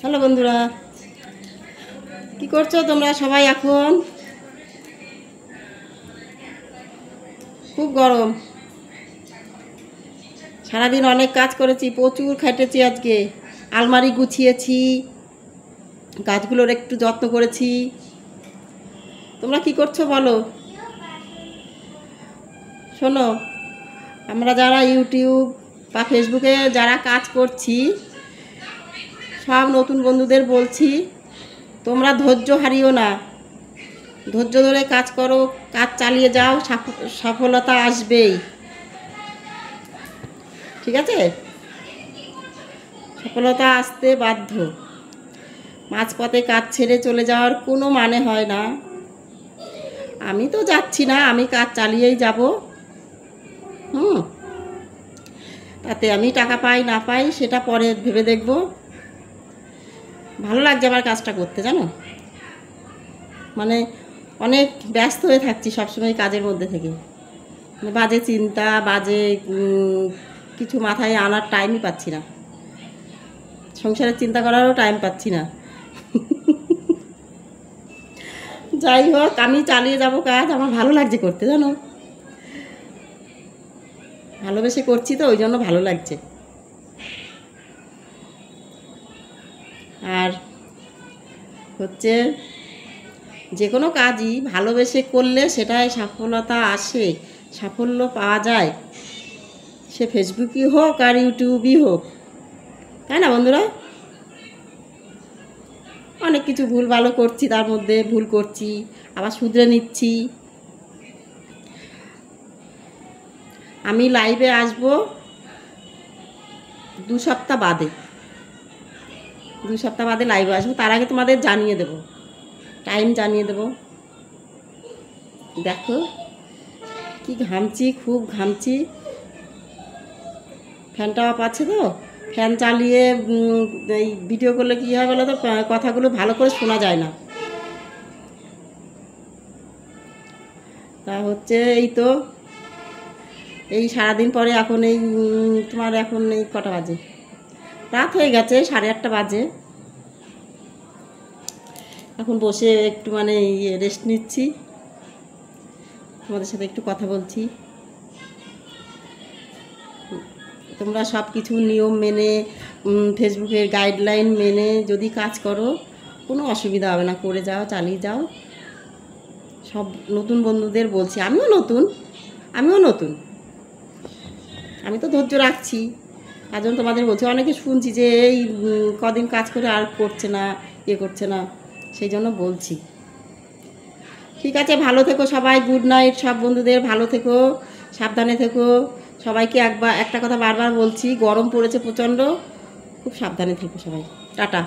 Hello বন্ধুরা, কি করছো তোমরা সবাই? এখন খুব গরম, সারাদিন অনেক কাজ করেছি, প্রচুর খাটেছি। আজকে আলমারি গুছিয়েছি, গাছগুলোর একটু যত্ন করেছি। তোমরা কি করছো বলো? শোনো, আমরা যারা ইউটিউব বা ফেসবুকে যারা কাজ করছি, সব নতুন বন্ধুদের বলছি, তোমরা ধৈর্য হারিও না, ধৈর্য ধরে কাজ করো, কাজ চালিয়ে যাও, সফলতা আসবেই। ঠিক আছে? সফলতা আসতে বাধ্য। মাঝপথে কাজ ছেড়ে চলে যাওয়ার কোনো মানে হয় না। আমি তো যাচ্ছি না, আমি কাজ চালিয়েই যাব। তাতে আমি টাকা পাই না পাই সেটা পরে ভেবে দেখব। ভালো লাগছে আমার কাজটা করতে, জানো, মানে অনেক ব্যস্ত হয়ে থাকছি সবসময় কাজের মধ্যে থেকে। মানে বাজে চিন্তা, বাজে কিছু মাথায় আনার টাইমই পাচ্ছি না, সংসারের চিন্তা করারও টাইম পাচ্ছি না। যাই হোক, আমি চালিয়ে যাব কাজ, আমার ভালো লাগছে করতে, জানো, ভালোবেসে করছি তো, ওই জন্য ভালো লাগছে। আর হচ্ছে, যে কোনো কাজই ভালোবেসে করলে সেটাই সফলতা আসে, সাফল্য পাওয়া যায়। সে ফেসবুকই হোক আর ইউটিউবই হোক, তাই না বন্ধুরা? অনেক কিছু ভুল ভালো করছি, তার মধ্যে ভুল করছি, আবার শুধরে নিচ্ছি। আমি লাইভে আসব 2 সপ্তাহ বাদে, 2 সপ্তাহ বাদে লাইভে আসবো। তার আগে তোমাদের জানিয়ে দেব, টাইম জানিয়ে দেব। দেখো কি ঘামছি, খুব ঘামছি। ফ্যানটা অফ আছে তো, ফ্যান চালিয়ে এই ভিডিও করলে কী হয় বলো তো, কথাগুলো ভালো করে শোনা যায় না। তা হচ্ছে, এই তো এই সারাদিন পরে এখন এই তোমার এখন এই কটা বাজে, রাত হয়ে গেছে, 8:30 বাজে। এখন বসে একটু মানে রেস্ট নিচ্ছি, তোমাদের সাথে একটু কথা বলছি। তোমরা সব কিছু নিয়ম মেনে, ফেসবুকের গাইডলাইন মেনে যদি কাজ করো, কোনো অসুবিধা হবে না, করে যাও, চালিয়ে যাও। সব নতুন বন্ধুদের বলছি, আমিও নতুন, আমি তো ধৈর্য রাখছি, তার জন্য তোমাদের বলছি। অনেকে শুনছি যে এই কদিন কাজ করে আর করছে না, করছে না, সেই জন্য বলছি। ঠিক আছে, ভালো থেকো সবাই, গুড নাইট। সব বন্ধুদের ভালো থেকো, সাবধানে থেকো। সবাইকে একটা কথা বারবার বলছি, গরম পড়েছে প্রচণ্ড, খুব সাবধানে থেকো সবাই। টাটা।